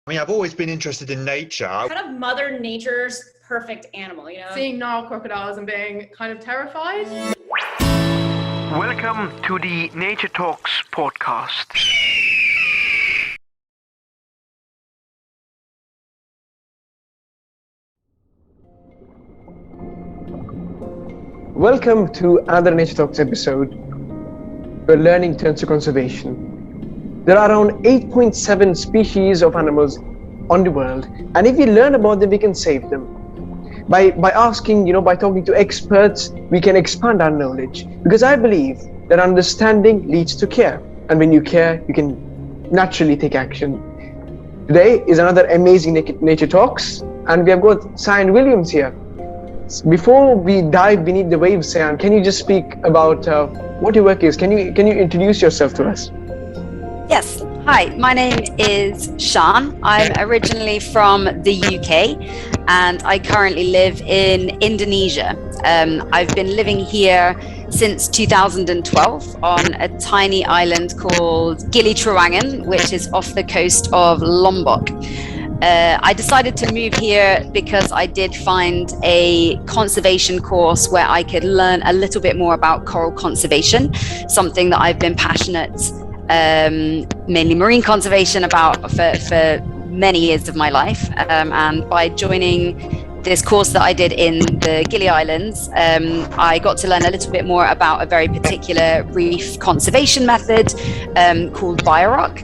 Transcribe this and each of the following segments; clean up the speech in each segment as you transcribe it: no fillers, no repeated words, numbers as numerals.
I mean, I've always been interested in nature. Kind of Mother Nature's perfect animal, you know? Seeing Nile crocodiles and being kind of terrified. Welcome to the Nature Talks podcast. Welcome to another Nature Talks episode where learning turns to conservation. There are around 8.7 species of animals on the world, and if we learn about them, we can save them. By asking, by talking to experts, we can expand our knowledge. Because I believe that understanding leads to care, and when you care, you can naturally take action. Today is another amazing Nature Talks, and we have got Sian Williams here. Before we dive beneath the waves, Sian, can you just speak about what your work is? Can you introduce yourself to us? Yes. Hi, my name is Sian. I'm originally from the UK and I currently live in Indonesia. I've been living here since 2012 on a tiny island called Gili Trawangan, which is off the coast of Lombok. I decided to move here because I did find a conservation course where I could learn a little bit more about coral conservation, something that I've been passionate mainly marine conservation about for many years of my life, and by joining this course that I did in the Gili Islands, I got to learn a little bit more about a very particular reef conservation method called Biorock.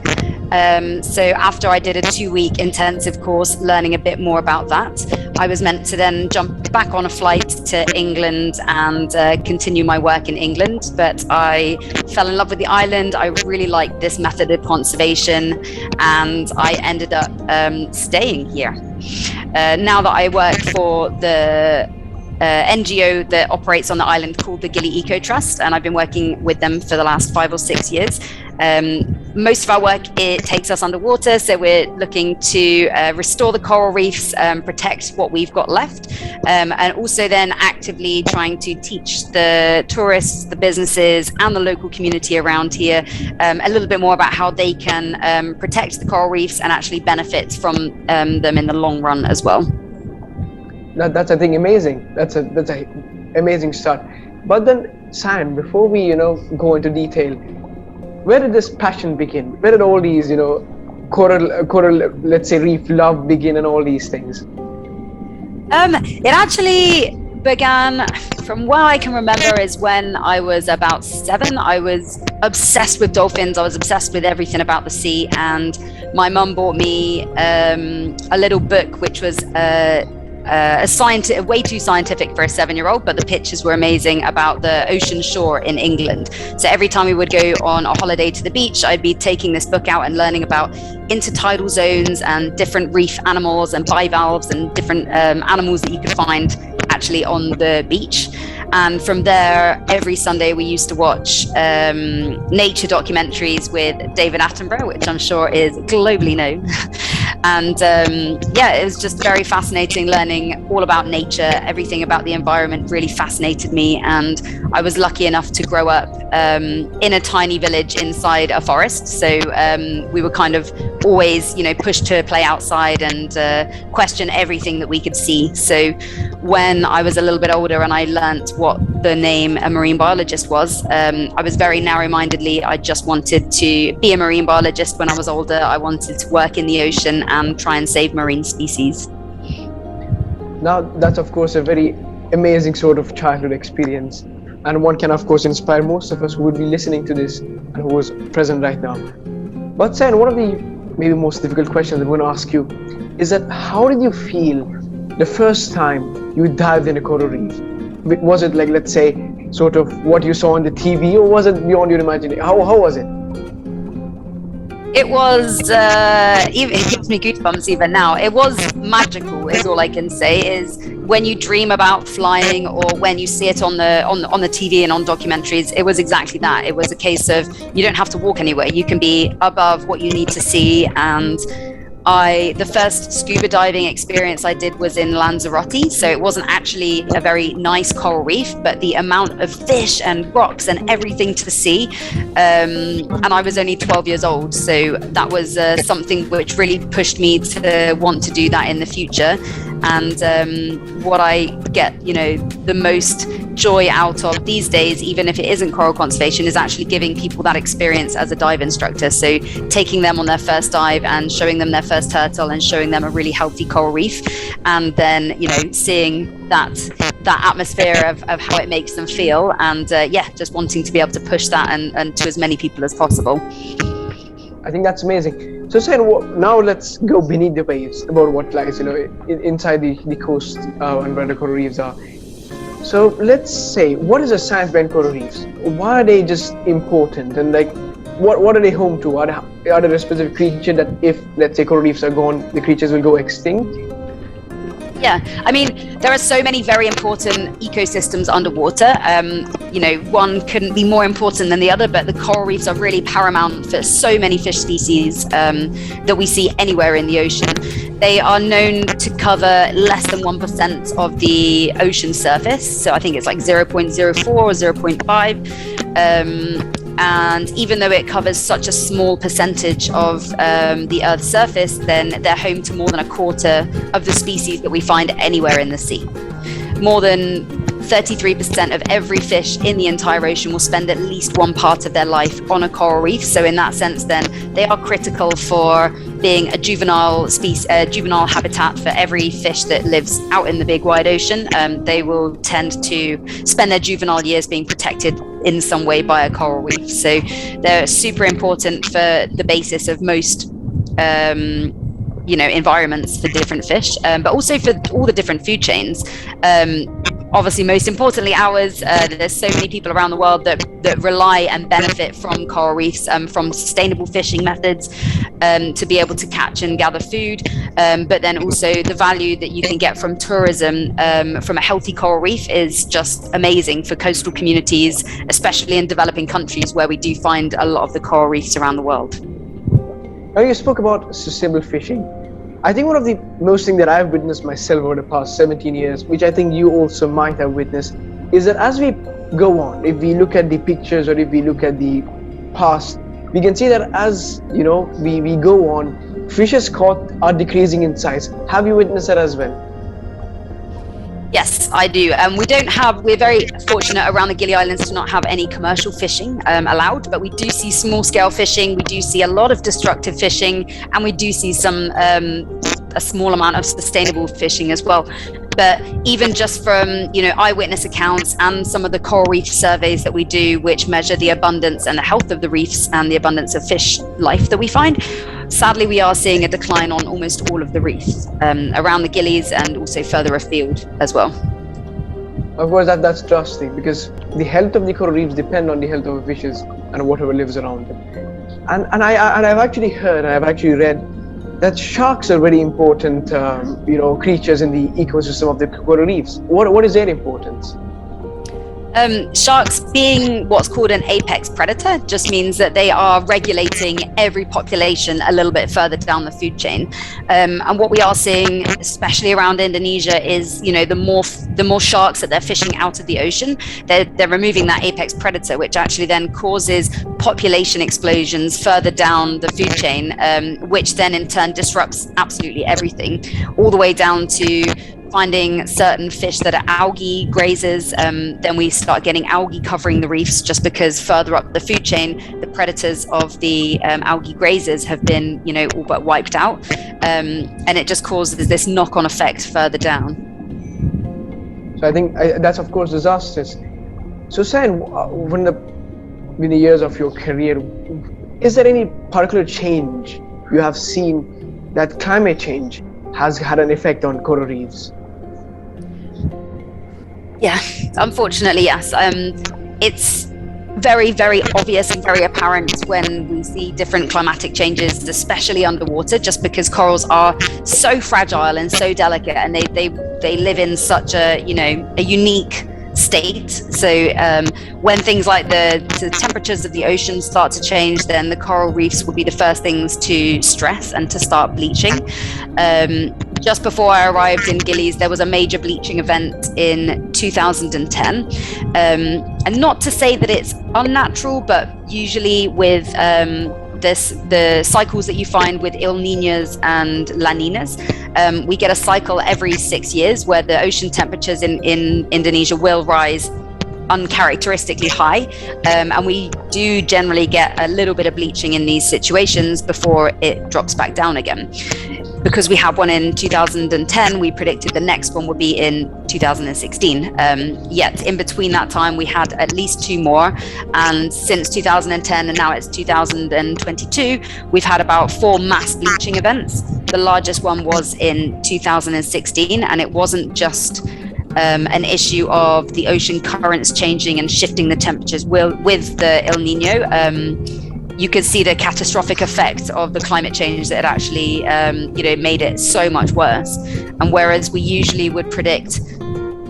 So after I did a 2-week intensive course learning a bit more about that, I was meant to then jump back on a flight to England and continue my work in England. But I fell in love with the island. I really liked this method of conservation, and I ended up staying here. Now that I work for the NGO that operates on the island called the Gili Ecotrust, and I've been working with them for the last 5 or 6 years. Most of our work, it takes us underwater, so we're looking to restore the coral reefs, protect what we've got left, and also then actively trying to teach the tourists, the businesses and the local community around here a little bit more about how they can protect the coral reefs and actually benefit from them in the long run as well. That's I think amazing. That's a amazing start. But then, Sian, before we go into detail, where did this passion begin? Where did all these coral, let's say, reef love begin, and all these things? It actually began from what I can remember is when I was about 7. I was obsessed with dolphins. I was obsessed with everything about the sea, and my mum bought me a little book which was way too scientific for a 7-year-old, but the pictures were amazing about the ocean shore in England. So every time we would go on a holiday to the beach, I'd be taking this book out and learning about intertidal zones and different reef animals and bivalves and different animals that you could find actually on the beach. And from there, every Sunday we used to watch nature documentaries with David Attenborough, which I'm sure is globally known. And it was just very fascinating learning all about nature. Everything about the environment really fascinated me. And I was lucky enough to grow up in a tiny village inside a forest. So we were kind of always, pushed to play outside and question everything that we could see. So when I was a little bit older and I learnt what the name a marine biologist was, I was very narrow-mindedly, I just wanted to be a marine biologist. When I was older, I wanted to work in the ocean and try and save marine species. Now, that's of course a very amazing sort of childhood experience, and one can of course inspire most of us who would be listening to this and who is present right now. But Sian, one of the maybe most difficult questions I'm going to ask you is that how did you feel the first time you dived in a coral reef? Was it like, let's say, sort of what you saw on the TV, or was it beyond your imagination? How was it? It was, it gives me goosebumps even now. It was magical, is all I can say, is when you dream about flying or when you see it on the TV and on documentaries, it was exactly that. It was a case of you don't have to walk anywhere. You can be above what you need to see, and the first scuba diving experience I did was in Lanzarote, so it wasn't actually a very nice coral reef, but the amount of fish and rocks and everything to see, and I was only 12 years old, so that was something which really pushed me to want to do that in the future. And what I get, the most joy out of these days, even if it isn't coral conservation, is actually giving people that experience as a dive instructor. So taking them on their first dive and showing them their first turtle and showing them a really healthy coral reef, and then seeing that atmosphere of how it makes them feel, and just wanting to be able to push that and to as many people as possible. I think that's amazing. So Sian, now let's go beneath the waves, about what lies inside the coast and where the coral reefs are. So let's say, what is the science behind coral reefs? Why are they just important, and what are they home to? Are there a specific creature that, if, let's say, coral reefs are gone, the creatures will go extinct? Yeah, I mean, there are so many very important ecosystems underwater. One couldn't be more important than the other, but the coral reefs are really paramount for so many fish species that we see anywhere in the ocean. They are known to cover less than 1% of the ocean surface. So I think it's like 0.04 or 0.5. And even though it covers such a small percentage of the Earth's surface, then they're home to more than a quarter of the species that we find anywhere in the sea. More than 33% of every fish in the entire ocean will spend at least one part of their life on a coral reef. So in that sense, then they are critical for being a juvenile habitat for every fish that lives out in the big wide ocean. They will tend to spend their juvenile years being protected in some way by a coral reef. So they're super important for the basis of most environments for different fish, but also for all the different food chains. Obviously, most importantly, ours. There's so many people around the world that rely and benefit from coral reefs, from sustainable fishing methods, to be able to catch and gather food, but then also the value that you can get from tourism from a healthy coral reef is just amazing for coastal communities, especially in developing countries where we do find a lot of the coral reefs around the world. Now, you spoke about sustainable fishing. I think one of the most thing that I've witnessed myself over the past 17 years, which I think you also might have witnessed, is that as we go on, if we look at the pictures or if we look at the past, we can see that as we go on, fishes caught are decreasing in size. Have you witnessed that as well? Yes, I do. We're very fortunate around the Gili Islands to not have any commercial fishing allowed, but we do see small scale fishing, we do see a lot of destructive fishing, and we do see a small amount of sustainable fishing as well. But even just from eyewitness accounts and some of the coral reef surveys that we do, which measure the abundance and the health of the reefs and the abundance of fish life that we find, sadly we are seeing a decline on almost all of the reefs around the Gilis and also further afield as well. Of course, that's drastic, because the health of the coral reefs depend on the health of the fishes and whatever lives around them. And I've actually heard, and I've actually read that sharks are very important, creatures in the ecosystem of the coral reefs. What is their importance? Sharks, being what's called an apex predator, just means that they are regulating every population a little bit further down the food chain. And what we are seeing, especially around Indonesia, is the more sharks that they're fishing out of the ocean, they're removing that apex predator, which actually then causes population explosions further down the food chain, which then in turn disrupts absolutely everything, all the way down to finding certain fish that are algae grazers. Then we start getting algae covering the reefs, just because further up the food chain, the predators of the algae grazers have been, all but wiped out. And it just causes this knock-on effect further down. So I think that's, of course, disastrous. So Sian, in the years of your career, is there any particular change you have seen that climate change has had an effect on coral reefs? Yeah, unfortunately, yes. It's very, very obvious and very apparent when we see different climatic changes, especially underwater, just because corals are so fragile and so delicate, and they live in such a unique state. So when things like the temperatures of the ocean start to change, then the coral reefs will be the first things to stress and to start bleaching. Just before I arrived in Gili's, there was a major bleaching event in 2010. And not to say that it's unnatural, but usually with the cycles that you find with El Niños and La Niñas, we get a cycle every 6 years where the ocean temperatures in Indonesia will rise uncharacteristically high, and we do generally get a little bit of bleaching in these situations before it drops back down again. Because we had one in 2010, we predicted the next one would be in 2016. Yet in between that time, we had at least 2 more. And since 2010, and now it's 2022, we've had about 4 mass bleaching events. The largest one was in 2016, and it wasn't just an issue of the ocean currents changing and shifting the temperatures with the El Nino. You could see the catastrophic effect of the climate change that had actually, made it so much worse. And whereas we usually would predict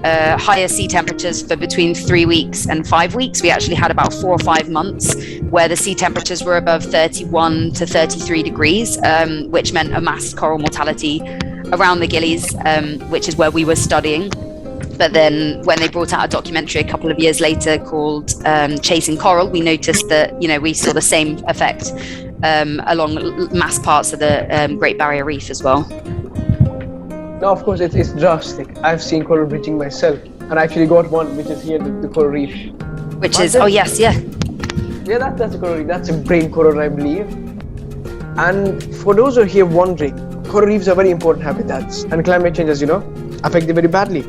higher sea temperatures for between 3 weeks and 5 weeks, we actually had about 4 or 5 months where the sea temperatures were above 31 to 33 degrees, which meant a mass coral mortality around the Gilis, which is where we were studying. But then when they brought out a documentary a couple of years later called Chasing Coral, we noticed that, we saw the same effect along mass parts of the Great Barrier Reef as well. No, of course, it's drastic. I've seen coral bleaching myself, and I actually got one, which is here, the coral reef. Which is, oh yes, yeah. Yeah, that's a coral reef. That's a brain coral, I believe. And for those who are here wondering, coral reefs are very important habitats, and climate change, as you know, affect them very badly.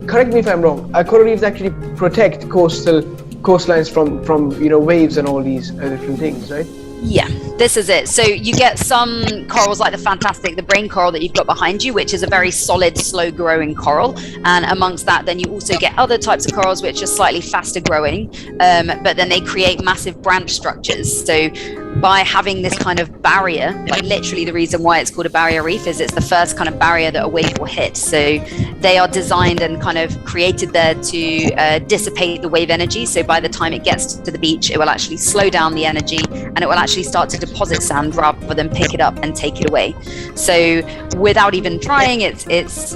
Correct me if I'm wrong. Coral reefs actually protect coastlines from waves and all these different things, right? Yeah, this is it. So you get some corals like the brain coral that you've got behind you, which is a very solid, slow growing coral. And amongst that, then you also get other types of corals which are slightly faster growing, but then they create massive branch structures. So by having this kind of barrier, like literally the reason why it's called a barrier reef is it's the first kind of barrier that a wave will hit. So they are designed and kind of created there to dissipate the wave energy. So by the time it gets to the beach, it will actually slow down the energy and it will actually start to deposit sand rather than pick it up and take it away. So without even trying, it's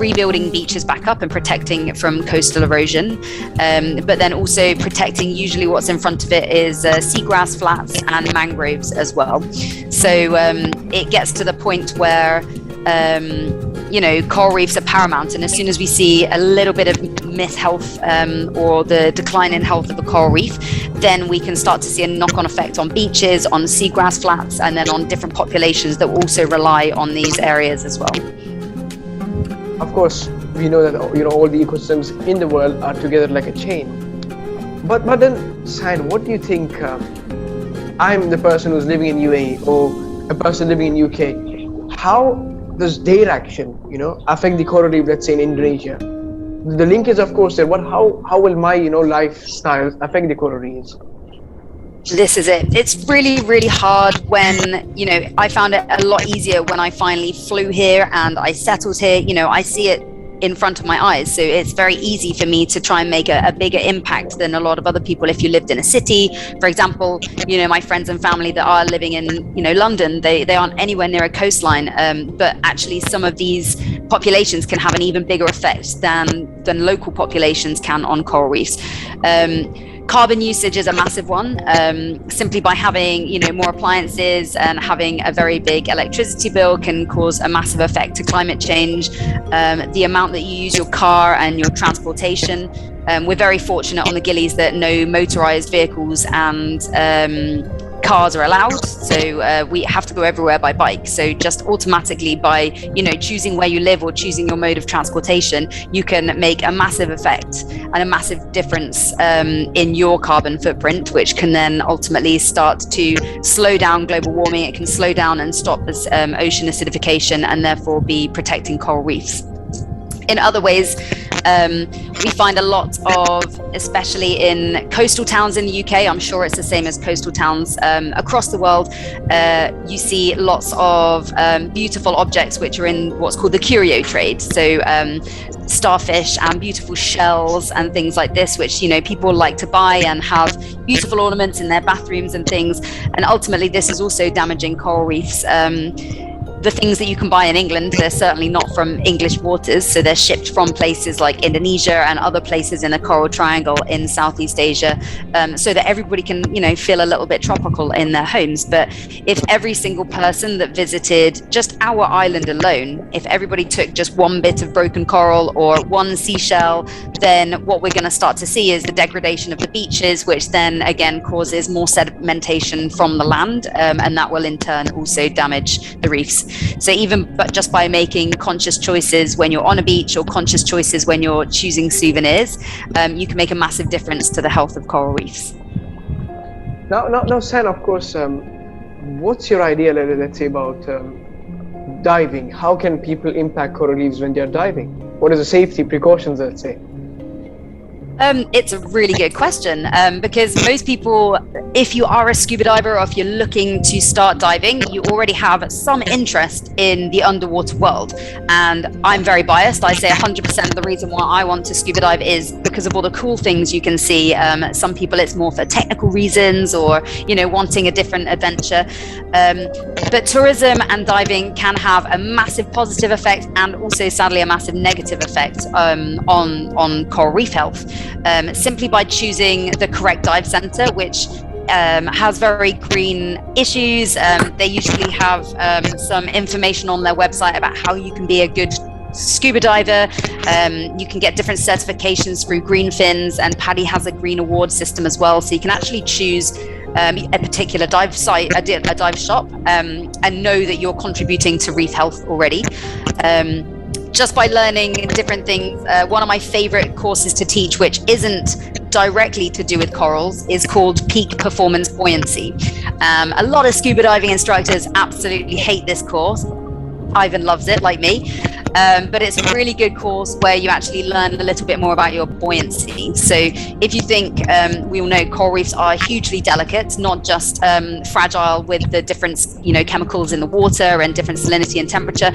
rebuilding beaches back up and protecting from coastal erosion, but then also protecting usually what's in front of it is seagrass flats and mangroves as well. So it gets to the point where coral reefs are paramount, and as soon as we see a little bit of mishealth or the decline in health of a coral reef, then we can start to see a knock-on effect on beaches, on seagrass flats, and then on different populations that also rely on these areas as well. Of course, we know that all the ecosystems in the world are together like a chain. But then, Sian, what do you think? I'm the person who's living in UAE or a person living in UK. How does their action, affect the coral reef, let's say in Indonesia? The link is, of course, there. How will my, lifestyle affect the coral reefs? This is it. It's really, really hard when, I found it a lot easier when I finally flew here and I settled here. I see it in front of my eyes. So it's very easy for me to try and make a bigger impact than a lot of other people. If you lived in a city, for example, my friends and family that are living in, London, they aren't anywhere near a coastline. But actually some of these populations can have an even bigger effect than local populations can on coral reefs. Carbon usage is a massive one. Simply by having, more appliances and having a very big electricity bill can cause a massive effect to climate change. The amount that you use your car and your transportation. We're very fortunate on the Gilis that no motorized vehicles and cars are allowed, so we have to go everywhere by bike. So just automatically by choosing where you live or choosing your mode of transportation, you can make a massive effect and a massive difference in your carbon footprint, which can then ultimately start to slow down global warming. It can slow down and stop this ocean acidification and therefore be protecting coral reefs. In other ways, we find a lot of, especially in coastal towns in the UK, I'm sure it's the same as coastal towns across the world, you see lots of beautiful objects which are in what's called the curio trade. So starfish and beautiful shells and things like this, which, you know, people like to buy and have beautiful ornaments in their bathrooms and things. And ultimately, this is also damaging coral reefs. The things that you can buy in England, they're certainly not from English waters, so they're shipped from places like Indonesia and other places in the Coral Triangle in Southeast Asia, so that everybody can, you know, feel a little bit tropical in their homes. But if every single person that visited just our island alone, if everybody took just one bit of broken coral or one seashell, then what we're going to start to see is the degradation of the beaches, which then again causes more sedimentation from the land, and that will in turn also damage the reefs. So even just by making conscious choices when you're on a beach or conscious choices when you're choosing souvenirs, you can make a massive difference to the health of coral reefs. Now, Sian, of course, what's your idea, let's say, about diving? How can people impact coral reefs when they're diving? What are the safety precautions, let's say? It's a really good question, because most people, if you are a scuba diver or if you're looking to start diving, you already have some interest in the underwater world. And I'm very biased. I say 100% of the reason why I want to scuba dive is because of all the cool things you can see. Some people, it's more for technical reasons or, you know, wanting a different adventure. But tourism and diving can have a massive positive effect and also, sadly, a massive negative effect on coral reef health. Simply by choosing the correct dive center, which has very green issues. They usually have some information on their website about how you can be a good scuba diver. You can get different certifications through Green Fins, and Paddy has a green award system as well. So you can actually choose a particular dive site, a dive shop, and know that you're contributing to reef health already. Just by learning different things. One of my favorite courses to teach, which isn't directly to do with corals, is called Peak Performance Buoyancy. A lot of scuba diving instructors absolutely hate this course. Ivan loves it, like me. But it's a really good course where you actually learn a little bit more about your buoyancy. So if you think, we all know coral reefs are hugely delicate, not just fragile with the different, you know, chemicals in the water and different salinity and temperature,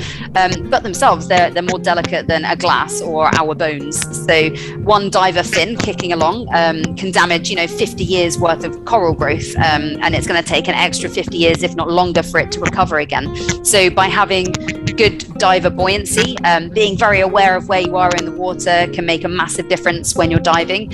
but themselves, they're more delicate than a glass or our bones. So one diver fin kicking along can damage, you know, 50 years worth of coral growth, and it's going to take an extra 50 years, if not longer, for it to recover again. So by having good diver buoyancy, being very aware of where you are in the water can make a massive difference when you're diving.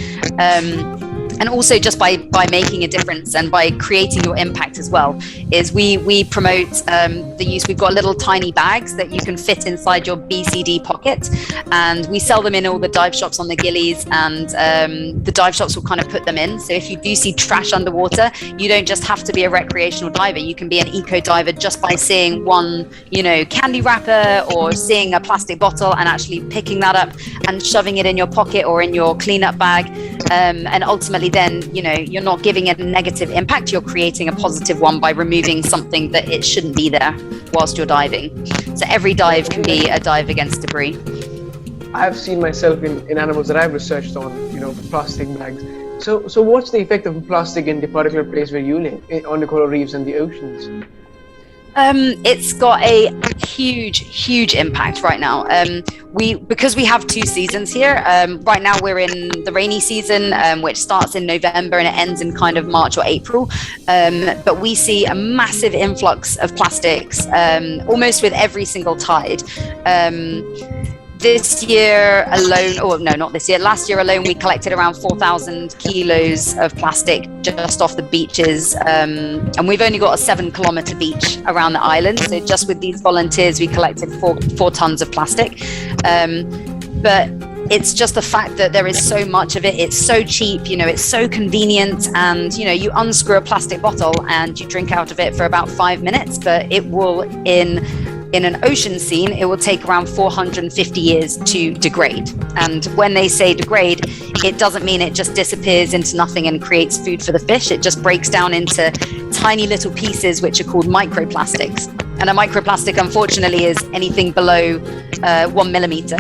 And also just by making a difference and by creating your impact as well, is we promote the use. We've got little tiny bags that you can fit inside your BCD pocket, and we sell them in all the dive shops on the Gilis, and the dive shops will kind of put them in. So if you do see trash underwater, you don't just have to be a recreational diver. You can be an eco diver just by seeing one, you know, candy wrapper or seeing a plastic bottle and actually picking that up and shoving it in your pocket or in your cleanup bag. And ultimately then, you know, you're not giving it a negative impact, you're creating a positive one by removing something that it shouldn't be there whilst you're diving. So every dive can be a dive against debris. I've seen myself in animals that I've researched on, you know, plastic bags. So what's the effect of plastic in the particular place where you live, on the coral reefs and the oceans? It's got a huge impact right now. Because we have 2 seasons here. Right now we're in the rainy season, which starts in November and it ends in kind of March or April. But we see a massive influx of plastics almost with every single tide. This year alone, oh no, not this year, last year alone, we collected around 4,000 kilos of plastic just off the beaches. And we've only got a 7-kilometer beach around the island. So just with these volunteers, we collected 4 tons of plastic. But it's just the fact that there is so much of it. It's so cheap, you know, it's so convenient. And, you know, you unscrew a plastic bottle and you drink out of it for about 5 minutes, but it will, in an ocean scene, it will take around 450 years to degrade. And when they say degrade, it doesn't mean it just disappears into nothing and creates food for the fish. It just breaks down into tiny little pieces, which are called microplastics. And a microplastic, unfortunately, is anything below 1 millimeter.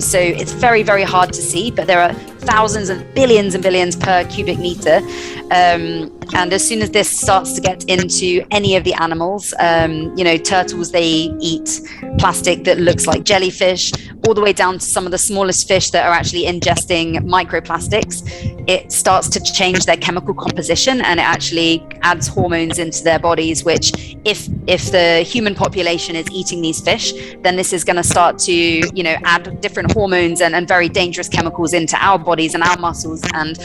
So it's very, very hard to see, but there are thousands and billions per cubic meter. And as soon as this starts to get into any of the animals, turtles, they eat plastic that looks like jellyfish, all the way down to some of the smallest fish that are actually ingesting microplastics. It starts to change their chemical composition, and it actually adds hormones into their bodies, which if the human population is eating these fish, then this is going to start to, add different hormones and very dangerous chemicals into our bodies and our muscles. And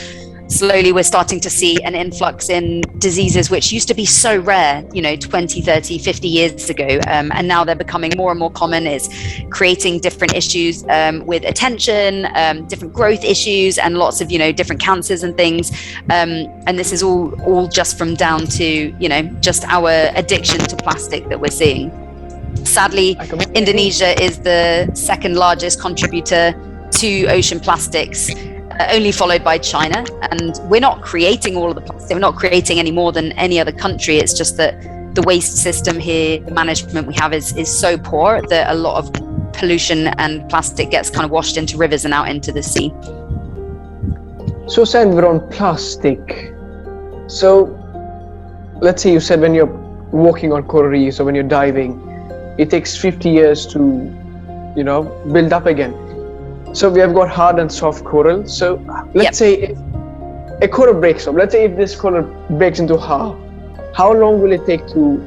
slowly we're starting to see an influx in diseases which used to be so rare, 20, 30, 50 years ago. And now they're becoming more and more common. It's creating different issues with attention, different growth issues, and lots of, different cancers and things. And this is all just from down to, just our addiction to plastic that we're seeing. Sadly, Indonesia is the second largest contributor to ocean plastics, only followed by China. And we're not creating all of the plastic. We're not creating any more than any other country. It's just that the waste system here, the management we have is so poor that a lot of pollution and plastic gets kind of washed into rivers and out into the sea. So Sian, we're on plastic. So let's say you said when you're walking on coral reefs or when you're diving, it takes 50 years to, build up again. So we have got hard and soft coral. So let's say if a coral breaks up, let's say if this coral breaks into half, how long will it take to,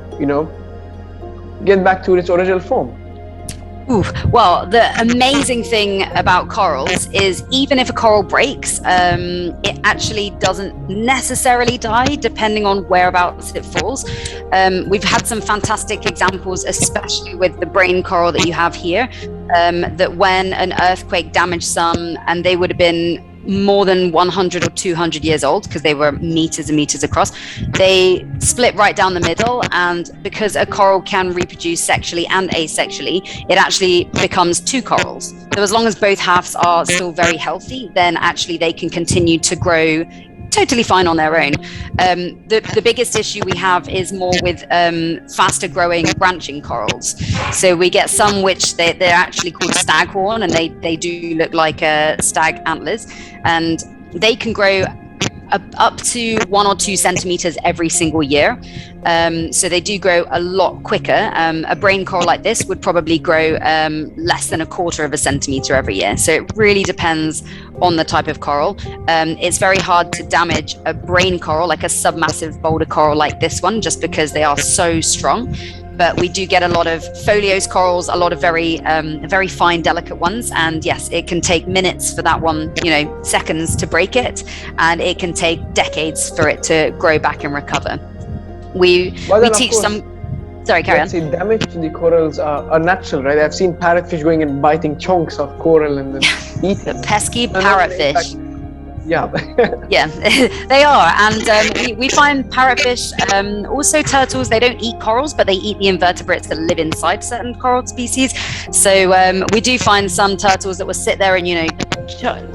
get back to its original form? Well, the amazing thing about corals is even if a coral breaks, it actually doesn't necessarily die depending on whereabouts it falls. We've had some fantastic examples, especially with the brain coral that you have here, that when an earthquake damaged some, and they would have been more than 100 or 200 years old because they were meters and meters across, they split right down the middle. And because a coral can reproduce sexually and asexually, it actually becomes two corals. So as long as both halves are still very healthy, then actually they can continue to grow totally fine on their own. The biggest issue we have is more with faster growing branching corals. So we get some which they're actually called Staghorn, and they do look like stag antlers, and they can grow up to 1 or 2 centimeters every single year. So they do grow a lot quicker. A brain coral like this would probably grow less than 1/4 of a centimeter every year. So it really depends on the type of coral. It's very hard to damage a brain coral, like a submassive boulder coral like this one, just because they are so strong. But we do get a lot of foliose corals, a lot of very fine, delicate ones. And yes, it can take minutes for that one, seconds to break it. And it can take decades for it to grow back and recover. We teach some... Sorry, carry on. See, damage to the corals are natural, right? I've seen parrotfish going and biting chunks of coral and then eating them. Pesky parrotfish. Yeah. Yeah, they are. And we find parrotfish, also turtles, they don't eat corals, but they eat the invertebrates that live inside certain coral species. So we do find some turtles that will sit there and,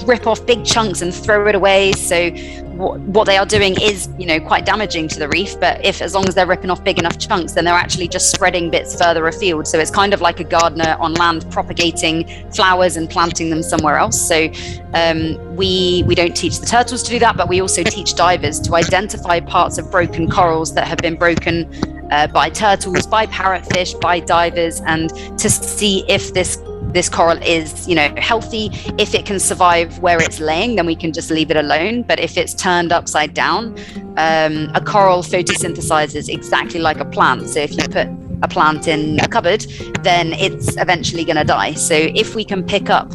rip off big chunks and throw it away. So what they are doing is, quite damaging to the reef. But as long as they're ripping off big enough chunks, then they're actually just spreading bits further afield. So it's kind of like a gardener on land propagating flowers and planting them somewhere else. So we don't teach the turtles to do that, but we also teach divers to identify parts of broken corals that have been broken by turtles, by parrotfish, by divers, and to see if this coral is, healthy. If it can survive where it's laying, then we can just leave it alone. But if it's turned upside down, a coral photosynthesizes exactly like a plant. So if you put a plant in a cupboard, then it's eventually going to die. So if we can pick up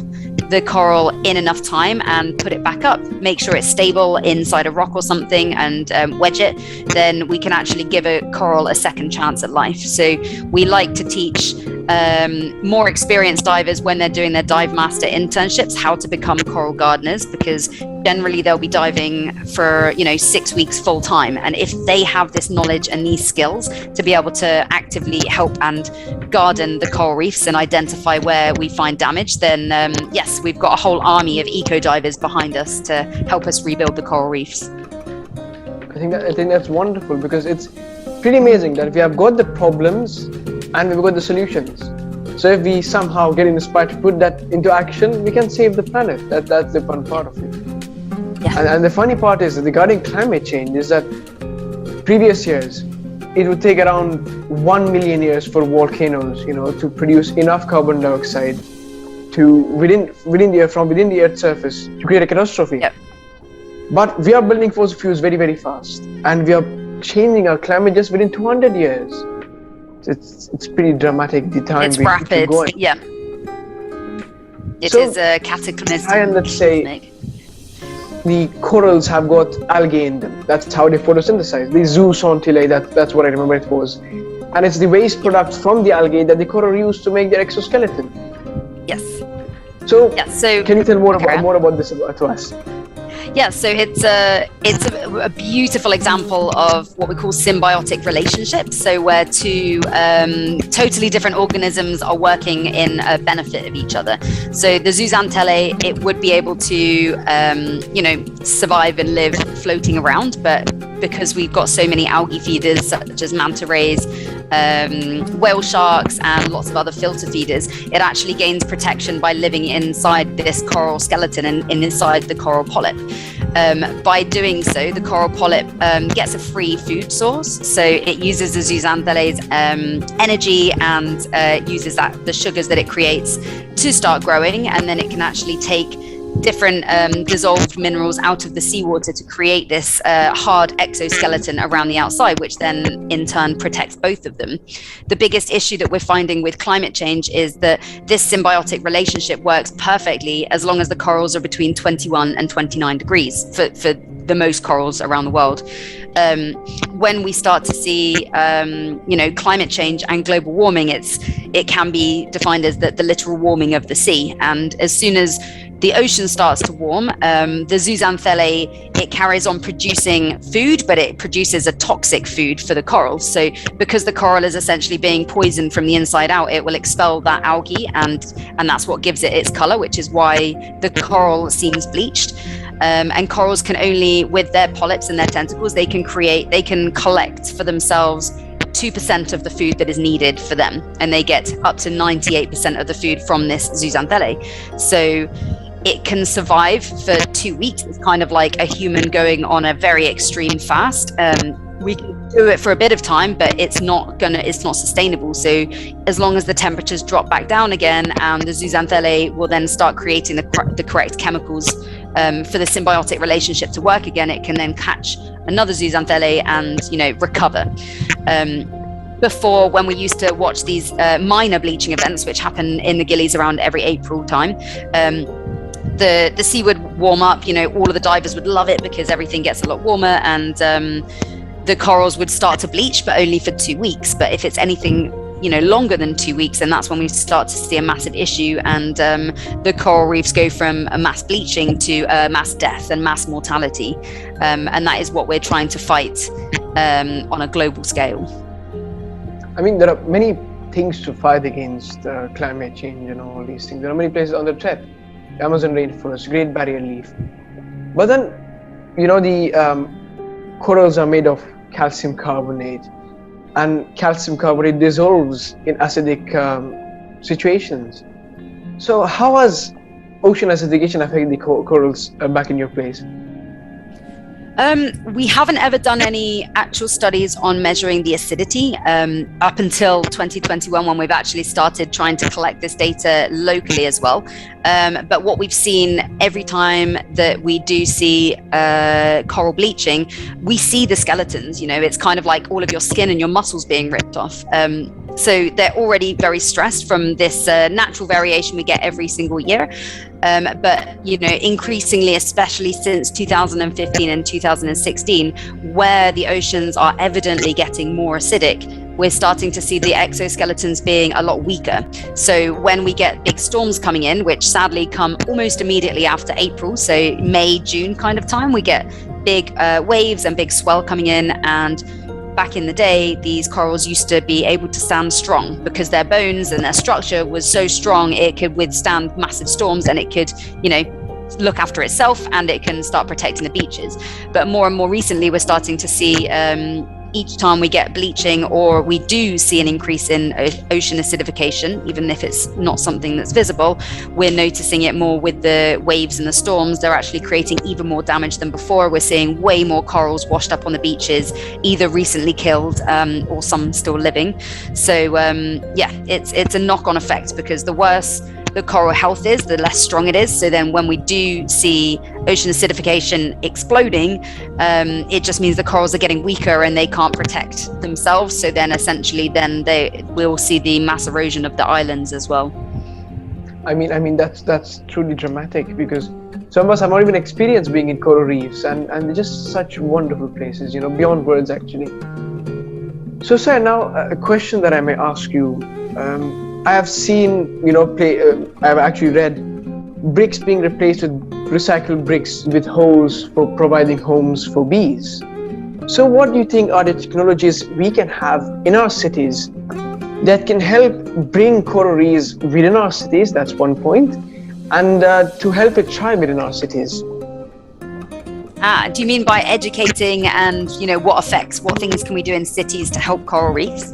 the coral in enough time and put it back up, make sure it's stable inside a rock or something, and wedge it, then we can actually give a coral a second chance at life. So we like to teach more experienced divers when they're doing their dive master internships how to become coral gardeners, because generally they'll be diving for 6 weeks full time, and if they have this knowledge and these skills to be able to actively help and garden the coral reefs and identify where we find damage, then yes, we've got a whole army of eco divers behind us to help us rebuild the coral reefs. I think that's wonderful, because it's pretty amazing that we have got the problems and we've got the solutions. So if we somehow get inspired to put that into action, we can save the planet. That's the fun part of it. Yeah. And the funny part is regarding climate change is that previous years, it would take around 1 million years for volcanoes, to produce enough carbon dioxide to within the Earth's surface to create a catastrophe. Yep. But we are building fossil fuels very, very fast, and we are changing our climate just within 200 years. It's pretty dramatic, the time It's we rapid. keep going. Yeah. It So, is a cataclysmic. And let's say the corals have got algae in them. That's how they photosynthesize. The zooxanthellae, that's what I remember it was. And it's the waste products from the algae that the coral use to make their exoskeleton. Yes. So, can you tell more about this to us? Yeah, so it's a beautiful example of what we call symbiotic relationships. So where two totally different organisms are working in a benefit of each other. So the zooxanthellae, it would be able to survive and live floating around, but because we've got so many algae feeders such as manta rays, whale sharks, and lots of other filter feeders, it actually gains protection by living inside this coral skeleton and inside the coral polyp. By doing so, the coral polyp gets a free food source. So it uses the zooxanthellae's energy and uses the sugars that it creates to start growing, and then it can actually take different dissolved minerals out of the seawater to create this hard exoskeleton around the outside, which then in turn protects both of them. The biggest issue that we're finding with climate change is that this symbiotic relationship works perfectly as long as the corals are between 21 and 29 degrees for the most corals around the world. When we start to see climate change and global warming, it can be defined as the literal warming of the sea. And as soon as the ocean starts to warm, the zooxanthellae, it carries on producing food, but it produces a toxic food for the coral. So because the coral is essentially being poisoned from the inside out, it will expel that algae, and that's what gives it its color, which is why the coral seems bleached. And corals can only, with their polyps and their tentacles, they can collect for themselves 2% of the food that is needed for them, and they get up to 98% of the food from this zooxanthellae. So it can survive for 2 weeks. It's kind of like a human going on a very extreme fast. We can do it for a bit of time, but it's not sustainable. So as long as the temperatures drop back down again, and the zooxanthellae will then start creating the correct chemicals for the symbiotic relationship to work again, it can then catch another zooxanthellae and recover. Before, when we used to watch these minor bleaching events, which happen in the Gilis around every April time, the sea would warm up. All of the divers would love it because everything gets a lot warmer, and the corals would start to bleach, but only for 2 weeks. But if it's anything longer than 2 weeks, and that's when we start to see a massive issue, and the coral reefs go from a mass bleaching to mass death and mass mortality, and that is what we're trying to fight on a global scale. I mean, there are many things to fight against climate change and all these things. There are many places on the threat. The Amazon rainforest, Great Barrier Reef. But then, the corals are made of calcium carbonate, and calcium carbonate dissolves in acidic situations. So how has ocean acidification affected the corals back in your place? We haven't ever done any actual studies on measuring the acidity up until 2021, when we've actually started trying to collect this data locally as well. But what we've seen every time that we do see coral bleaching, we see the skeletons. It's kind of like all of your skin and your muscles being ripped off. So they're already very stressed from this natural variation we get every single year. But increasingly, especially since 2015 and 2016, where the oceans are evidently getting more acidic, we're starting to see the exoskeletons being a lot weaker. So when we get big storms coming in, which sadly come almost immediately after April, so May, June kind of time, we get big waves and big swell coming in. And back in the day, these corals used to be able to stand strong because their bones and their structure was so strong it could withstand massive storms, and it could, look after itself, and it can start protecting the beaches. But more and more recently, we're starting to see each time we get bleaching or we do see an increase in ocean acidification, even if it's not something that's visible, we're noticing it more with the waves and the storms. They're actually creating even more damage than before. We're seeing way more corals washed up on the beaches, either recently killed or some still living. So it's a knock-on effect, because the worse the coral health is, the less strong it is. So then when we do see ocean acidification exploding, it just means the corals are getting weaker and they can't protect themselves. So then essentially they will see the mass erosion of the islands as well. I mean that's truly dramatic, because some of us have not even experienced being in coral reefs, and they're just such wonderful places, beyond words actually. So sir, now a question that I may ask you. I have seen, I have actually read bricks being replaced with recycled bricks with holes for providing homes for bees. So what do you think are the technologies we can have in our cities that can help bring coral reefs within our cities? That's one point. And to help it thrive within our cities. Do you mean by educating and, what things can we do in cities to help coral reefs?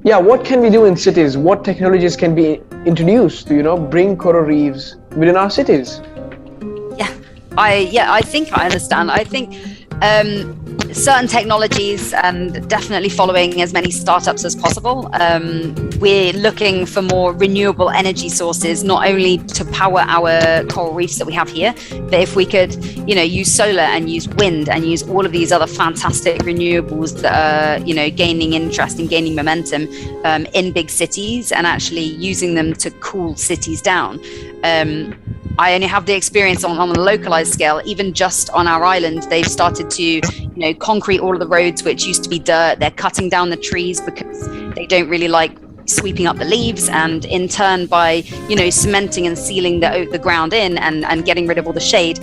Yeah, what can we do in cities? What technologies can be introduced to, bring coral reefs within our cities? I think I understand. I think certain technologies, and definitely following as many startups as possible. We're looking for more renewable energy sources, not only to power our coral reefs that we have here, but if we could, use solar and use wind and use all of these other fantastic renewables that are, gaining interest and gaining momentum in big cities, and actually using them to cool cities down. I only have the experience on a localized scale. Even just on our island, they've started to, concrete all of the roads, which used to be dirt. They're cutting down the trees because they don't really like sweeping up the leaves, and in turn by, cementing and sealing the ground in and getting rid of all the shade,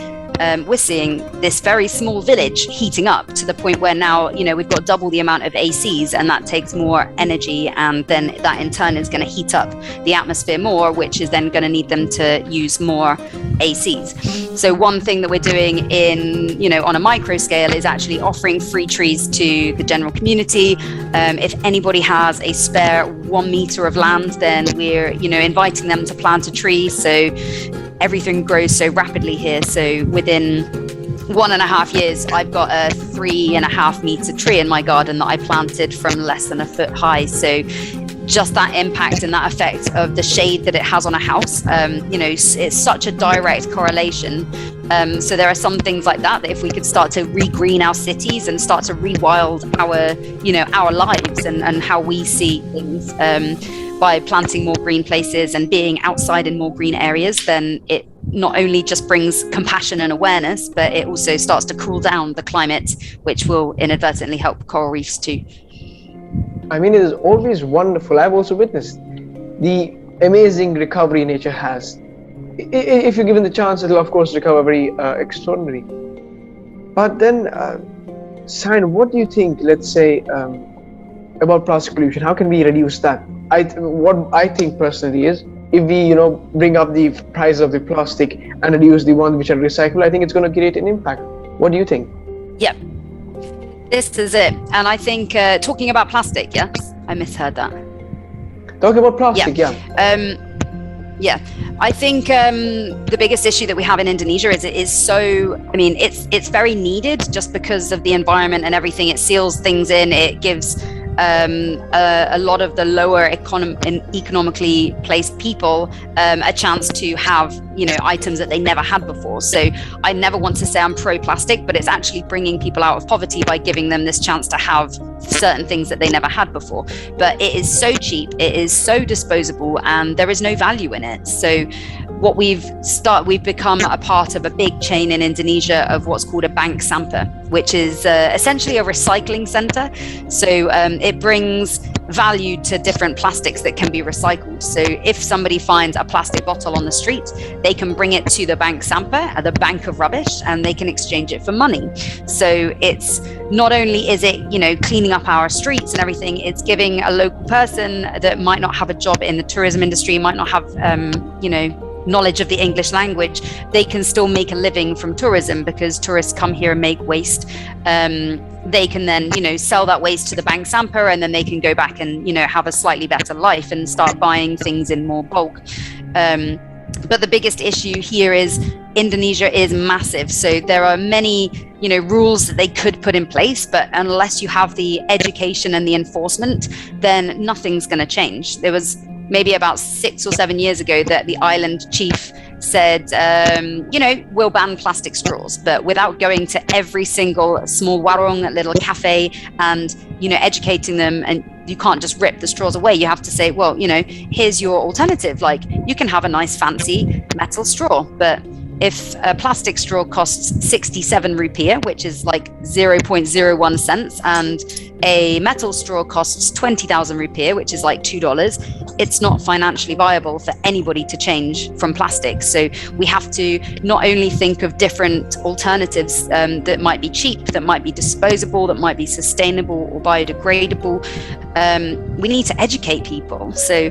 we're seeing this very small village heating up to the point where now, we've got double the amount of ACs, and that takes more energy, and then that in turn is going to heat up the atmosphere more, which is then going to need them to use more ACs. So one thing that we're doing on a micro scale is actually offering free trees to the general community. If anybody has a spare 1 meter of land, then we're, inviting them to plant a tree. So everything grows so rapidly here. So within 1.5 years, I've got a 3.5 meter tree in my garden that I planted from less than a foot high. So just that impact and that effect of the shade that it has on a house, it's such a direct correlation. So there are some things like that if we could start to regreen our cities and start to rewild our lives and how we see things, by planting more green places and being outside in more green areas, then it not only just brings compassion and awareness, but it also starts to cool down the climate, which will inadvertently help coral reefs too. It is always wonderful. I've also witnessed the amazing recovery nature has. If you're given the chance, it'll of course recover very extraordinary. But then, Sian, what do you think, let's say, about plastic pollution? How can we reduce that? What I think personally is, if we bring up the price of the plastic and reduce the ones which are recyclable, I think it's going to create an impact. What do you think? Yeah, this is it. And I think talking about plastic, yes, I misheard that. Talking about plastic, yeah. I think the biggest issue that we have in Indonesia is it is so, it's very needed just because of the environment and everything. It seals things in, it gives a lot of the lower economically placed people a chance to have items that they never had before. So I never want to say I'm pro-plastic, but it's actually bringing people out of poverty by giving them this chance to have certain things that they never had before. But it is so cheap, it is so disposable, and there is no value in it. So what we've become a part of a big chain in Indonesia of what's called a bank sampah, which is essentially a recycling center. So it brings value to different plastics that can be recycled. So if somebody finds a plastic bottle on the street, they can bring it to the bank sampah, the bank of rubbish, and they can exchange it for money. So it's not only is it cleaning up our streets and everything, it's giving a local person that might not have a job in the tourism industry, might not have knowledge of the English language, they can still make a living from tourism, because tourists come here and make waste. They can then, sell that waste to the Bank Sampah, and then they can go back and, have a slightly better life and start buying things in more bulk. But the biggest issue here is Indonesia is massive. So there are many, rules that they could put in place, but unless you have the education and the enforcement, then nothing's going to change. There was maybe about 6 or 7 years ago that the island chief said, we'll ban plastic straws, but without going to every single small warung, little cafe, and, educating them. And you can't just rip the straws away. You have to say, well, here's your alternative. Like, you can have a nice fancy metal straw, but if a plastic straw costs 67 rupiah, which is like 0.01 cents, and a metal straw costs 20,000 rupiah, which is like $2, it's not financially viable for anybody to change from plastic. So we have to not only think of different alternatives that might be cheap, that might be disposable, that might be sustainable or biodegradable. We need to educate people. So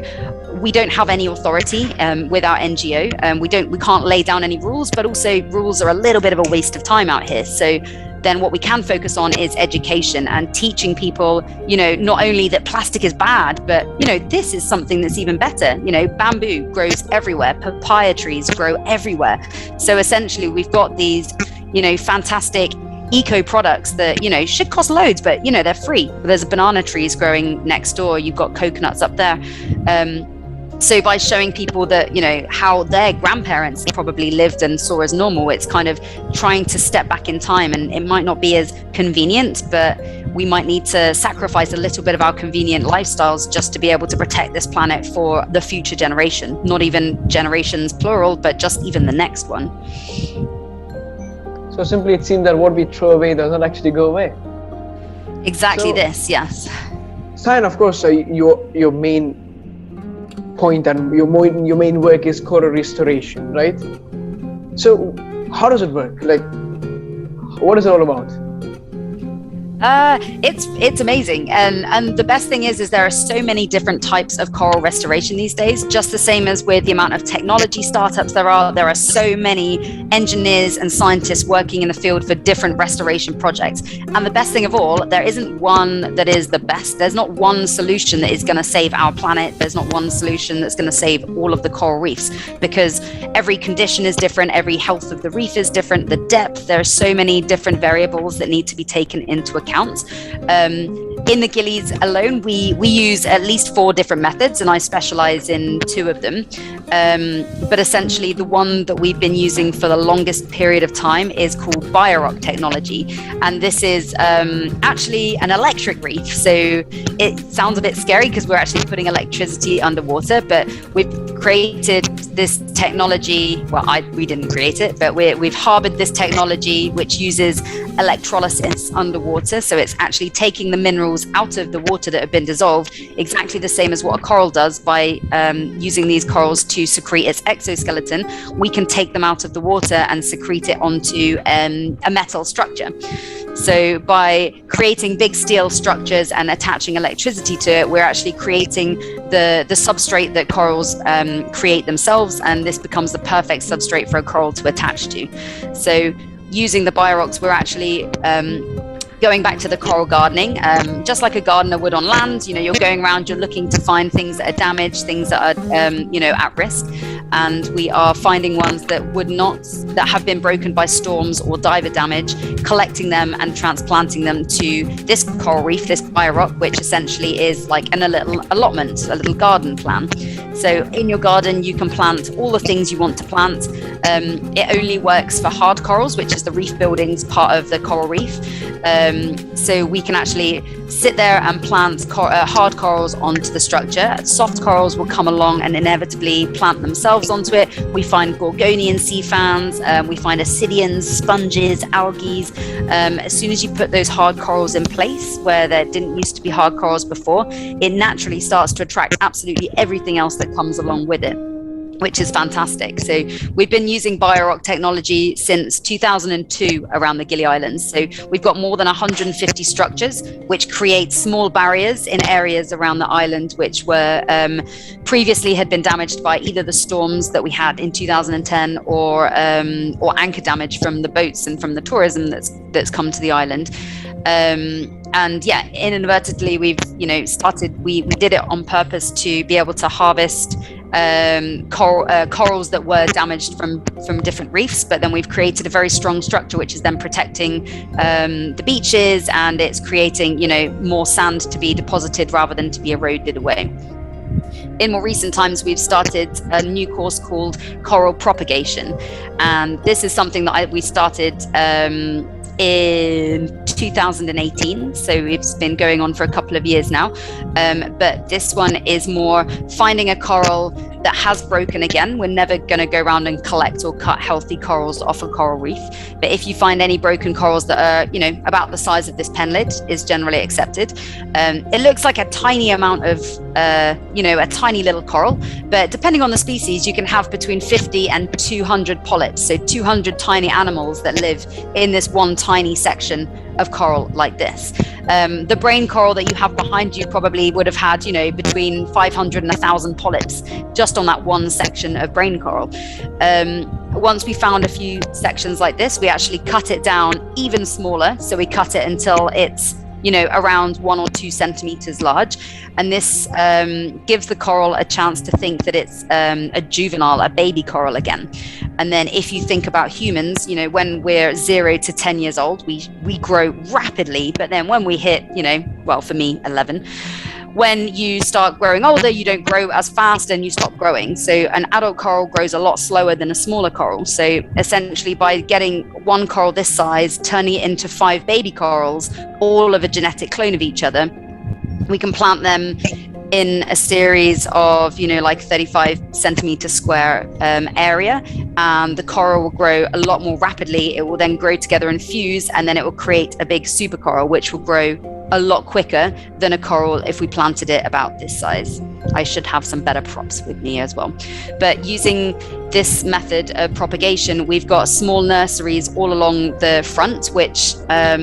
we don't have any authority with our NGO. We can't lay down any rules, but also rules are a little bit of a waste of time out here. So then what we can focus on is education and teaching people, not only that plastic is bad, but, this is something that's even better. Bamboo grows everywhere. Papaya trees grow everywhere. So essentially we've got these, fantastic eco products that, should cost loads, but, they're free. There's banana trees growing next door. You've got coconuts up there. So by showing people that, how their grandparents probably lived and saw as normal, it's kind of trying to step back in time. And it might not be as convenient, but we might need to sacrifice a little bit of our convenient lifestyles just to be able to protect this planet for the future generation. Not even generations plural, but just even the next one. So simply it seems that what we throw away does not actually go away. Exactly this, yes. Sian, of course, your main point and your main work is coral restoration, right? So how does it work? Like, what is it all about? It's amazing, and the best thing is there are so many different types of coral restoration these days. Just the same as with the amount of technology startups there are so many engineers and scientists working in the field for different restoration projects. And the best thing of all, there isn't one that is the best. There's not one solution that is going to save our planet. There's not one solution that's going to save all of the coral reefs, because every condition is different. Every health of the reef is different. The depth, there are so many different variables that need to be taken into account. In the Gilis alone, we use at least 4 different methods, and I specialize in 2 of them. But essentially, the one that we've been using for the longest period of time is called Biorock Technology. And this is actually an electric reef. So it sounds a bit scary because we're actually putting electricity underwater, but we've created this technology. Well, we didn't create it, but we've harbored this technology which uses electrolysis underwater. So it's actually taking the minerals out of the water that have been dissolved, exactly the same as what a coral does. By using these corals to secrete its exoskeleton, we can take them out of the water and secrete it onto a metal structure. So by creating big steel structures and attaching electricity to it, we're actually creating the substrate that corals create themselves, and this becomes the perfect substrate for a coral to attach to. So using the Biorocks, we're actually going back to the coral gardening, just like a gardener would on land. You're going around, you're looking to find things that are damaged, things that are at risk, and we are finding ones that that have been broken by storms or diver damage, collecting them and transplanting them to this coral reef, this Biorock, which essentially is like a little allotment, a little garden plan. So in your garden, you can plant all the things you want to plant. It only works for hard corals, which is the reef buildings part of the coral reef. So we can actually sit there and plant hard corals onto the structure. Soft corals will come along and inevitably plant themselves onto it. We find Gorgonian sea fans, we find ascidians, sponges, algae. As soon as you put those hard corals in place where there didn't used to be hard corals before, it naturally starts to attract absolutely everything else that comes along with it. which is fantastic. So we've been using Biorock Technology since 2002 around the Gili Islands. So we've got more than 150 structures, which create small barriers in areas around the island, which were previously had been damaged by either the storms that we had in 2010 or anchor damage from the boats and from the tourism that's come to the island. And yeah, inadvertently, we did it on purpose to be able to harvest corals that were damaged from different reefs, but then we've created a very strong structure which is then protecting the beaches, and it's creating more sand to be deposited rather than to be eroded away. In more recent times, we've started a new course called Coral Propagation, and this is something that we started in 2018, so it's been going on for a couple of years now, but this one is more finding a coral that has broken again. We're never going to go around and collect or cut healthy corals off a coral reef, but if you find any broken corals that are about the size of this pen lid, is generally accepted. It looks like a tiny amount of a tiny little coral, but depending on the species, you can have between 50 and 200 polyps, so 200 tiny animals that live in this one tiny section of coral like this. The brain coral that you have behind you probably would have had between 500 and 1,000 polyps just on that one section of brain coral. Once we found a few sections like this, we actually cut it down even smaller, so we cut it until it's around 1 or 2 centimeters large, and this gives the coral a chance to think that it's a juvenile, a baby coral again. And then if you think about humans, when we're 0 to 10 years old, we grow rapidly, but then when we hit well, for me 11, when you start growing older, you don't grow as fast and you stop growing. So an adult coral grows a lot slower than a smaller coral. So essentially, by getting one coral this size, turning it into 5 baby corals, all of a genetic clone of each other, we can plant them in a series of like 35 centimeter square area, and the coral will grow a lot more rapidly. It will then grow together and fuse, and then it will create a big super coral, which will grow a lot quicker than a coral if we planted it about this size. I should have some better props with me as well. But using this method of propagation, we've got small nurseries all along the front, which are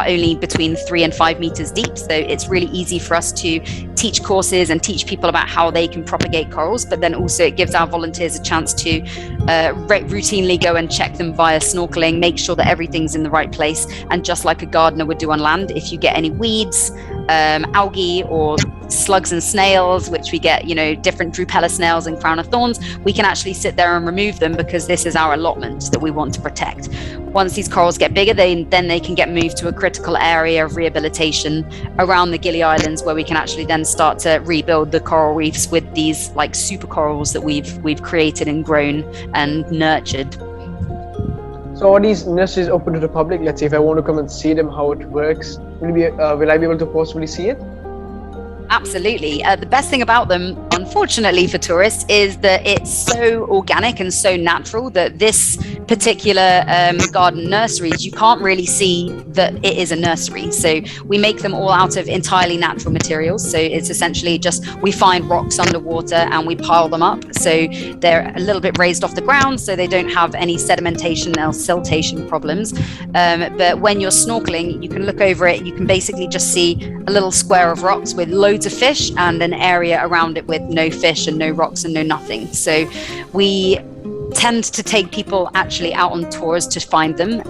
only between 3 and 5 meters deep. So it's really easy for us to teach courses and teach people about how they can propagate corals, but then also it gives our volunteers a chance to routinely go and check them via snorkeling, make sure that everything's in the right place. And just like a gardener would do on land, if you get any weeds, algae or slugs and snails, which we get, different drupella snails and crown of thorns, we can actually sit there and remove them, because this is our allotment that we want to protect. Once these corals get bigger, then they can get moved to a critical area of rehabilitation around the Gili Islands, where we can actually then start to rebuild the coral reefs with these like super corals that we've created and grown and nurtured. So are these nurseries open to the public? Let's say if I want to come and see them, how it works, will I be able to possibly see it? Absolutely. The best thing about them, unfortunately for tourists, is that it's so organic and so natural that this particular garden nurseries, you can't really see that it is a nursery. So we make them all out of entirely natural materials. So it's essentially just, we find rocks underwater and we pile them up. So they're a little bit raised off the ground, so they don't have any sedimentation or siltation problems. But when you're snorkeling, you can look over it, you can basically just see a little square of rocks with loads of fish and an area around it with no fish and no rocks and no nothing. So we tend to take people actually out on tours to find them,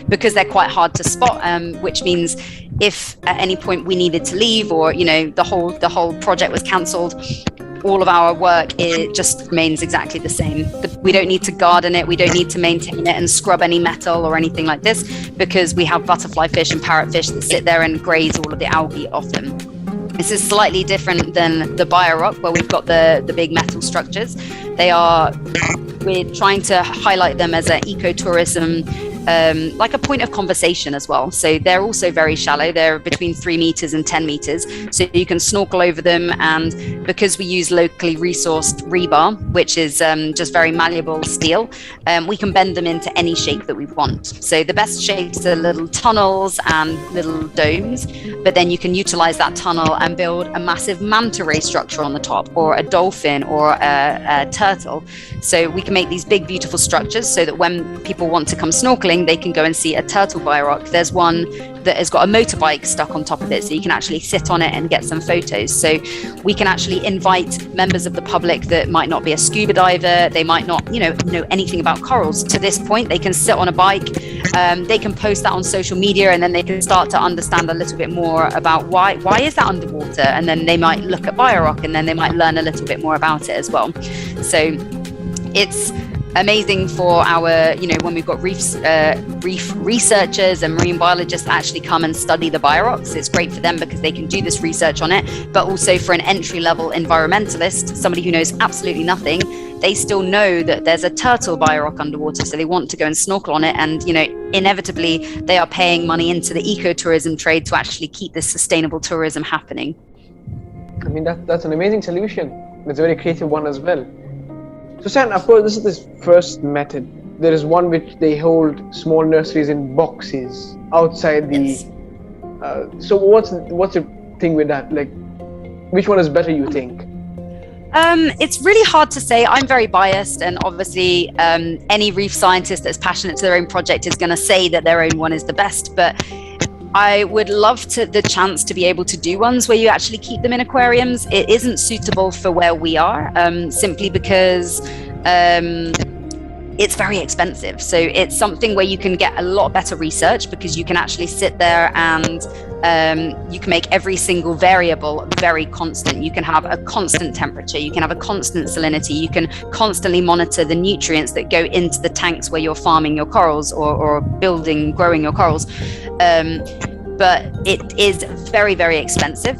because they're quite hard to spot, which means if at any point we needed to leave, or the whole project was cancelled, all of our work, it just remains exactly the same. We don't need to garden it, we don't need to maintain it and scrub any metal or anything like this, because we have butterfly fish and parrotfish that sit there and graze all of the algae off them. This is slightly different than the Biorock, where we've got the big metal structures. We're trying to highlight them as an ecotourism like a point of conversation as well. So they're also very shallow. They're between 3 meters and 10 meters. So you can snorkel over them. And because we use locally resourced rebar, which is just very malleable steel, we can bend them into any shape that we want. So the best shapes are little tunnels and little domes, but then you can utilize that tunnel and build a massive manta ray structure on the top, or a dolphin, or a turtle. So we can make these big, beautiful structures so that when people want to come snorkeling, they can go and see a turtle Biorock. There's one that has got a motorbike stuck on top of it, so you can actually sit on it and get some photos. So we can actually invite members of the public that might not be a scuba diver, they might not know anything about corals. To this point, they can sit on a bike, they can post that on social media, and then they can start to understand a little bit more about why is that underwater, and then they might look at Biorock, and then they might learn a little bit more about it as well. So it's amazing for our, when we've got reef researchers and marine biologists actually come and study the Biorocks. It's great for them because they can do this research on it, but also for an entry-level environmentalist, somebody who knows absolutely nothing, they still know that there's a turtle Biorock underwater, so they want to go and snorkel on it, and inevitably they are paying money into the ecotourism trade to actually keep this sustainable tourism happening. I mean, that's an amazing solution. It's a very creative one as well. So Sian, of course, this is the first method. There is one which they hold small nurseries in boxes outside the. Yes. So what's the thing with that? Like, which one is better, you think? It's really hard to say. I'm very biased, and obviously any reef scientist that's passionate to their own project is going to say that their own one is the best. But I would love the chance to be able to do ones where you actually keep them in aquariums. It isn't suitable for where we are, simply because it's very expensive. So it's something where you can get a lot better research, because you can actually sit there and you can make every single variable very constant. You can have a constant temperature, you can have a constant salinity, you can constantly monitor the nutrients that go into the tanks where you're farming your corals or growing your corals. But it is very, very expensive.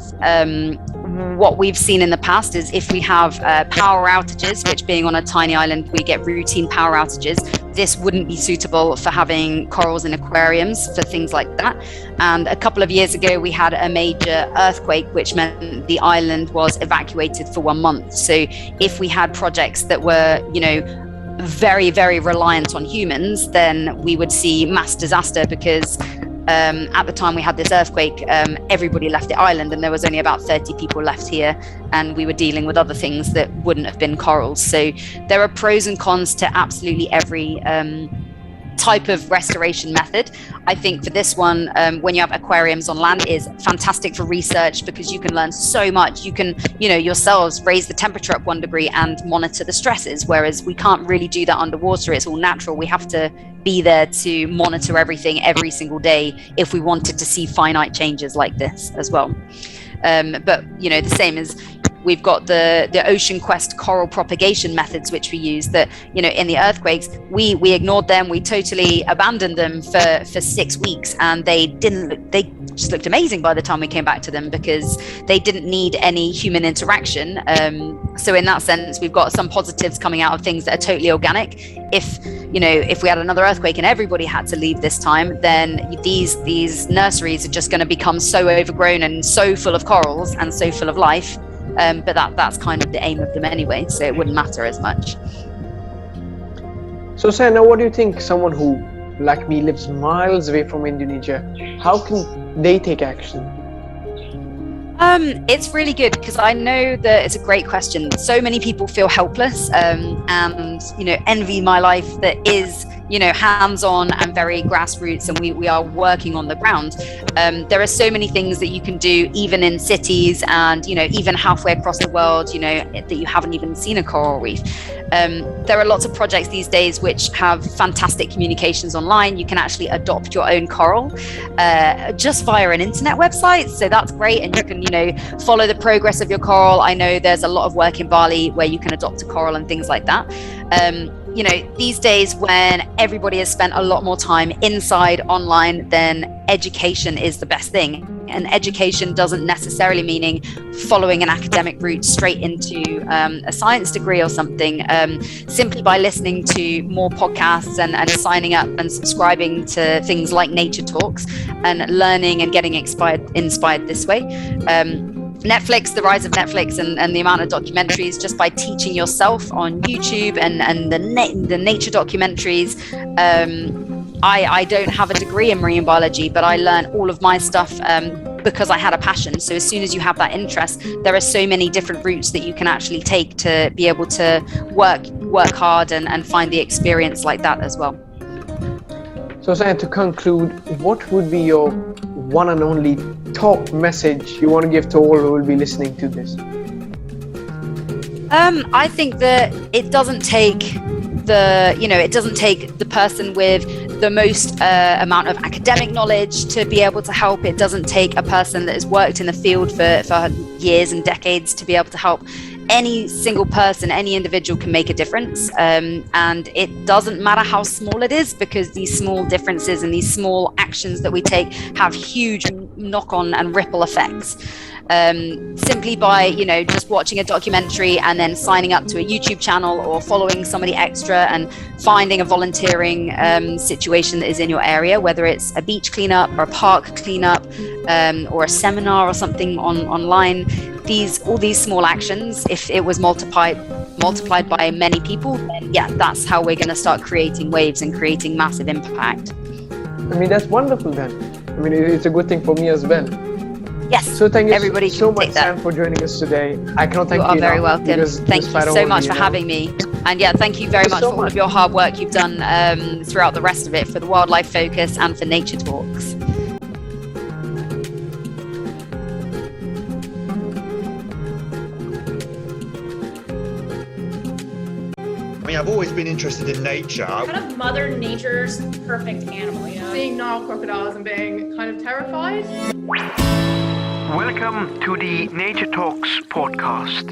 What we've seen in the past is if we have power outages, which being on a tiny island, we get routine power outages, this wouldn't be suitable for having corals in aquariums for things like that. And a couple of years ago, we had a major earthquake, which meant the island was evacuated for 1 month. So if we had projects that were, very, very reliant on humans, then we would see mass disaster, because at the time we had this earthquake, everybody left the island, and there was only about 30 people left here, and we were dealing with other things that wouldn't have been corals. So there are pros and cons to absolutely every type of restoration method. I think for this one, when you have aquariums on land, is fantastic for research, because you can learn so much. You can, yourselves raise the temperature up 1 degree and monitor the stresses, whereas we can't really do that underwater. It's all natural. We have to be there to monitor everything every single day if we wanted to see finite changes like this as well. But the same as we've got the Ocean Quest coral propagation methods, which we use, that in the earthquakes we ignored them, we totally abandoned them for 6 weeks, and they just looked amazing by the time we came back to them, because they didn't need any human interaction. So in that sense, we've got some positives coming out of things that are totally organic. If we had another earthquake and everybody had to leave this time, then these nurseries are just going to become so overgrown and so full of corals and so full of life. But that's kind of the aim of them anyway, so it wouldn't matter as much. So Sian, now what do you think someone who, like me, lives miles away from Indonesia, how can they take action? It's really good, because I know that it's a great question. So many people feel helpless and envy my life that is hands-on and very grassroots, and we are working on the ground. There are so many things that you can do, even in cities, and even halfway across the world, that you haven't even seen a coral reef. There are lots of projects these days which have fantastic communications online. You can actually adopt your own coral just via an internet website, so that's great, and you can follow the progress of your coral. I know there's a lot of work in Bali where you can adopt a coral and things like that. These days, when everybody has spent a lot more time inside online, then education is the best thing. And education doesn't necessarily meaning following an academic route straight into a science degree or something. Simply by listening to more podcasts and signing up and subscribing to things like Nature Talks and learning and getting inspired this way. Netflix, the rise of Netflix and the amount of documentaries, just by teaching yourself on YouTube and the nature documentaries. I don't have a degree in marine biology, but I learned all of my stuff because I had a passion. So as soon as you have that interest, there are so many different routes that you can actually take to be able to work hard and find the experience like that as well. So, Sian, to conclude, what would be your one and only top message you want to give to all who will be listening to this? I think that it doesn't take the person with the most amount of academic knowledge to be able to help. It doesn't take a person that has worked in the field for years and decades to be able to help. Any single person, any individual can make a difference, and it doesn't matter how small it is, because these small differences and these small actions that we take have huge knock-on and ripple effects. Simply by just watching a documentary and then signing up to a YouTube channel or following somebody extra and finding a volunteering situation that is in your area, whether it's a beach cleanup or a park cleanup or a seminar or something online. All these small actions, if it was multiplied by many people, then yeah, that's how we're going to start creating waves and creating massive impact. I mean, that's wonderful then. I mean, it's a good thing for me as well. Yes. So thank you everybody so much, Sian, for joining us today. I cannot thank you. You are very welcome. Thank you so much for having having me. And yeah, thank you very much for all of your hard work you've done throughout the rest of it, for the Wildlife Focus and for Nature Talks. I mean, I've always been interested in nature. Kind of Mother Nature's perfect animal, you know? Seeing Nile crocodiles and being kind of terrified. Welcome to the Nature Talks podcast.